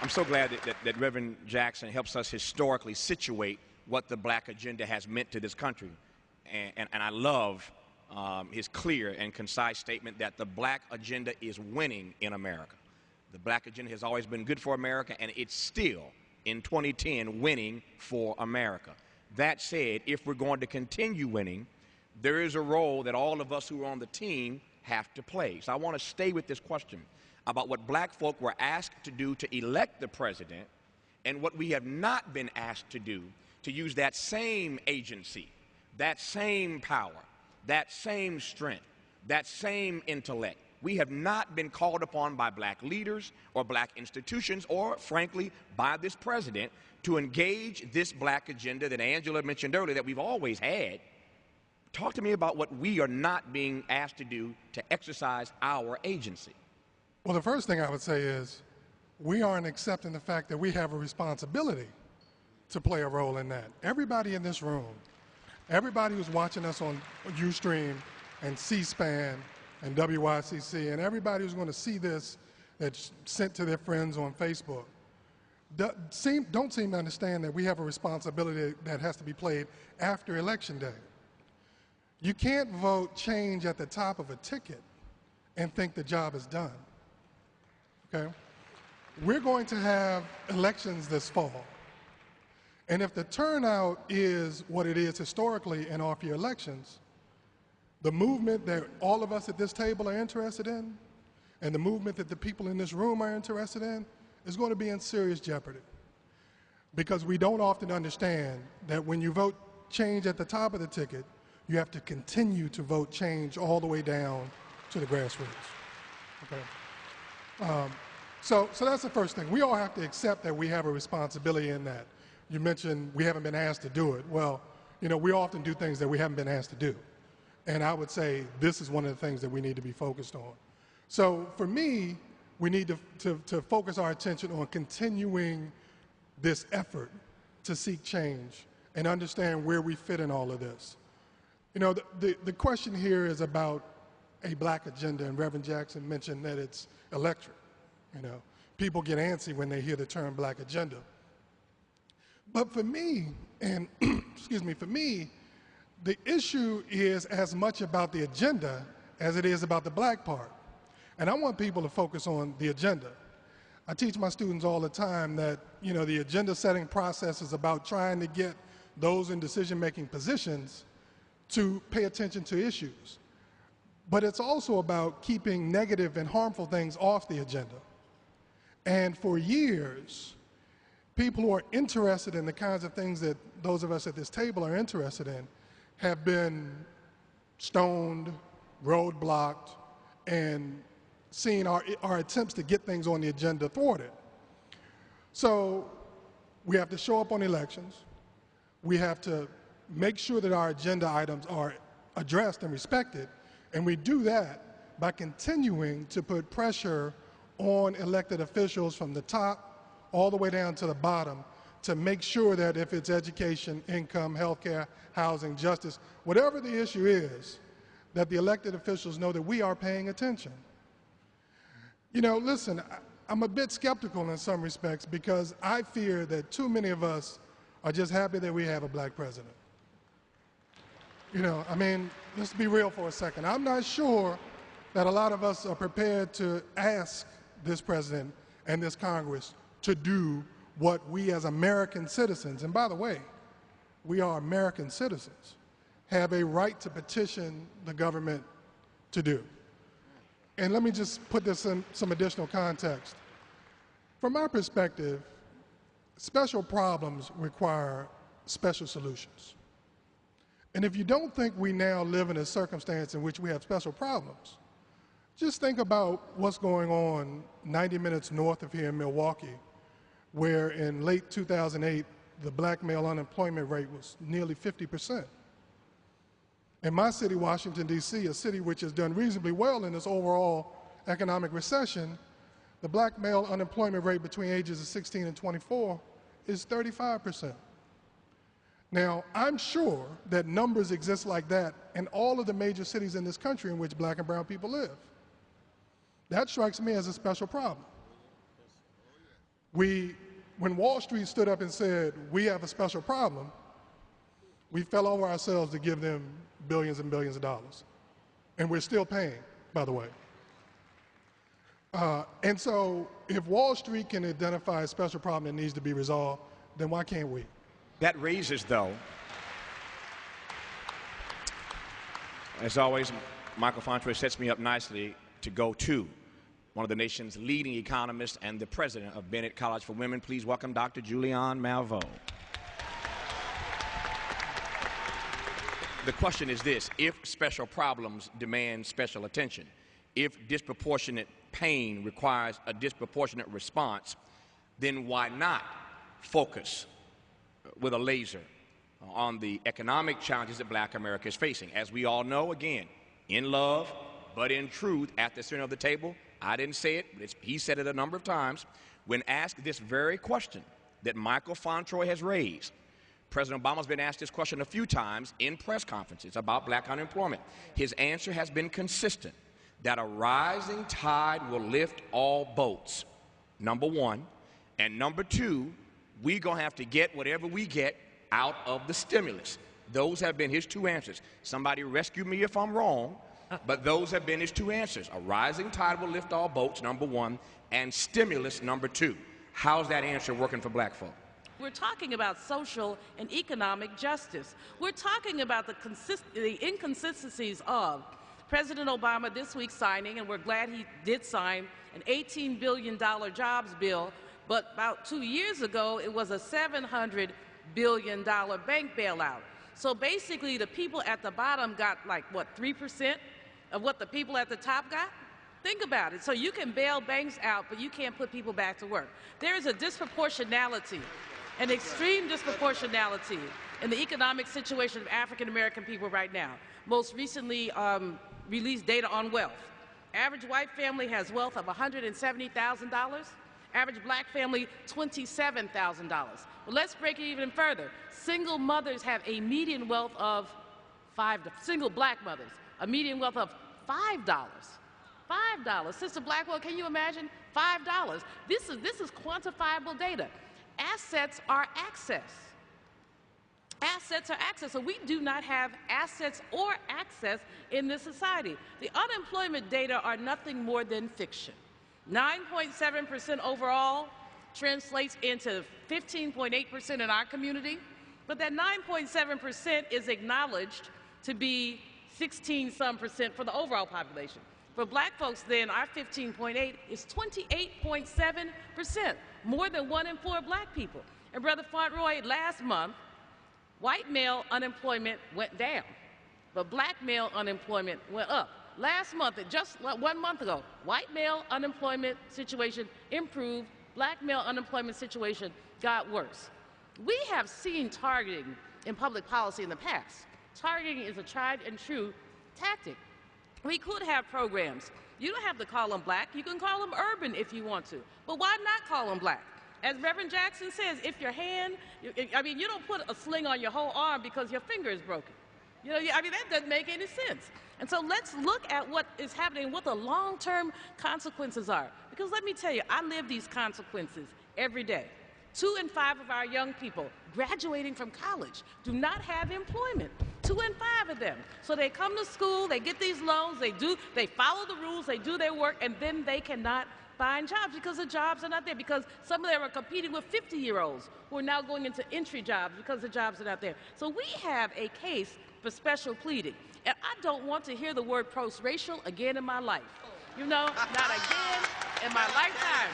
I'm so glad that Reverend Jackson helps us historically situate what the black agenda has meant to this country. And I love his clear and concise statement that the black agenda is winning in America. The black agenda has always been good for America, and it's still, in 2010, winning for America. That said, if we're going to continue winning, there is a role that all of us who are on the team have to play. So I want to stay with this question about what black folk were asked to do to elect the president and what we have not been asked to do to use that same agency, that same power, that same strength, that same intellect. We have not been called upon by black leaders or black institutions or, frankly, by this president to engage this black agenda that Angela mentioned earlier that we've always had. Talk to me about what we are not being asked to do to exercise our agency. Well, the first thing I would say is we aren't accepting the fact that we have a responsibility to play a role in that. Everybody in this room, everybody who's watching us on Ustream and C-SPAN and WYCC, and everybody who's going to see this that's sent to their friends on Facebook, don't seem to understand that we have a responsibility that has to be played after Election Day. You can't vote change at the top of a ticket and think the job is done. Okay? We're going to have elections this fall. And if the turnout is what it is historically in off-year elections, the movement that all of us at this table are interested in and the movement that the people in this room are interested in is going to be in serious jeopardy. Because we don't often understand that when you vote change at the top of the ticket, you have to continue to vote change all the way down to the grassroots. Okay? So that's the first thing. We all have to accept that we have a responsibility in that. You mentioned we haven't been asked to do it. Well, you know, we often do things that we haven't been asked to do. And I would say this is one of the things that we need to be focused on. So for me, we need to focus our attention on continuing this effort to seek change and understand where we fit in all of this. You know, the question here is about a black agenda, and Reverend Jackson mentioned that it's electric. You know, people get antsy when they hear the term black agenda. But for me, and excuse me, for me, the issue is as much about the agenda as it is about the black part. And I want people to focus on the agenda. I teach my students all the time that, you know, the agenda setting process is about trying to get those in decision-making positions to pay attention to issues. But it's also about keeping negative and harmful things off the agenda. And for years, people who are interested in the kinds of things that those of us at this table are interested in have been stoned, roadblocked, and seen our attempts to get things on the agenda thwarted. So we have to show up on elections. We have to make sure that our agenda items are addressed and respected, and we do that by continuing to put pressure on elected officials from the top all the way down to the bottom to make sure that if it's education, income, healthcare, housing, justice, whatever the issue is, that the elected officials know that we are paying attention. You know, listen, I'm a bit skeptical in some respects because I fear that too many of us are just happy that we have a black president. You know, I mean, let's be real for a second. I'm not sure that a lot of us are prepared to ask this president and this Congress to do what we as American citizens, and by the way, we are American citizens, have a right to petition the government to do. And let me just put this in some additional context. From our perspective, special problems require special solutions. And if you don't think we now live in a circumstance in which we have special problems, just think about what's going on 90 minutes north of here in Milwaukee, where in late 2008, the black male unemployment rate was nearly 50%. In my city, Washington, D.C., a city which has done reasonably well in this overall economic recession, the black male unemployment rate between ages of 16 and 24 is 35%. Now, I'm sure that numbers exist like that in all of the major cities in this country in which black and brown people live. That strikes me as a special problem. When Wall Street stood up and said, we have a special problem, we fell over ourselves to give them billions and billions of dollars. And we're still paying, by the way. And so if Wall Street can identify a special problem that needs to be resolved, then why can't we? That raises, though, as always, Michael Fontroy sets me up nicely to go to one of the nation's leading economists and the president of Bennett College for Women. Please welcome Dr. Julianne Malveaux. The question is this: if special problems demand special attention, if disproportionate pain requires a disproportionate response, then why not focus with a laser on the economic challenges that Black America is facing? As we all know, again, in love, but in truth, at the center of the table, I didn't say it, but he said it a number of times, when asked this very question that Michael Fontroy has raised. President Obama's been asked this question a few times in press conferences about Black unemployment. His answer has been consistent, that a rising tide will lift all boats, number one. And number two, we're going to have to get whatever we get out of the stimulus. Those have been his two answers. Somebody rescue me if I'm wrong, but those have been his two answers. A rising tide will lift all boats, number one, and stimulus, number two. How's that answer working for Black folk? We're talking about social and economic justice. We're talking about the inconsistencies of President Obama this week signing, and we're glad he did sign, an $18 billion jobs bill, but about 2 years ago, it was a $700 billion bank bailout. So basically, the people at the bottom got like, what, 3% of what the people at the top got? Think about it. So you can bail banks out, but you can't put people back to work. There is a disproportionality, an extreme disproportionality in the economic situation of African American people right now. Most recently released data on wealth. Average white family has wealth of $170,000. Average Black family, $27,000. Well, let's break it even further. Single mothers have a median wealth of single Black mothers, a median wealth of $5. $5. Sister Blackwell, can you imagine? $5. This is quantifiable data. Assets are access. Assets are access. So we do not have assets or access in this society. The unemployment data are nothing more than fiction. 9.7% overall translates into 15.8% in our community, but that 9.7% is acknowledged to be 16-some% for the overall population. For Black folks, then, our 15.8 is 28.7%, more than 1 in 4 Black people. And Brother Fontroy, last month, white male unemployment went down, but Black male unemployment went up. Last month, just 1 month ago, white male unemployment situation improved, Black male unemployment situation got worse. We have seen targeting in public policy in the past. Targeting is a tried and true tactic. We could have programs. You don't have to call them Black. You can call them urban if you want to. But why not call them Black? As Reverend Jackson says, if your hand, you don't put a sling on your whole arm because your finger is broken. That doesn't make any sense. And so let's look at what is happening, what the long-term consequences are. Because let me tell you, I live these consequences every day. 2 in 5 of our young people graduating from college do not have employment. 2 in 5 of them. So they come to school, they get these loans, they follow the rules, they do their work, and then they cannot find jobs because the jobs are not there, because some of them are competing with 50-year-olds who are now going into entry jobs because the jobs are not there. So we have a case for special pleading. And I don't want to hear the word post-racial again in my life. Not again in my lifetime.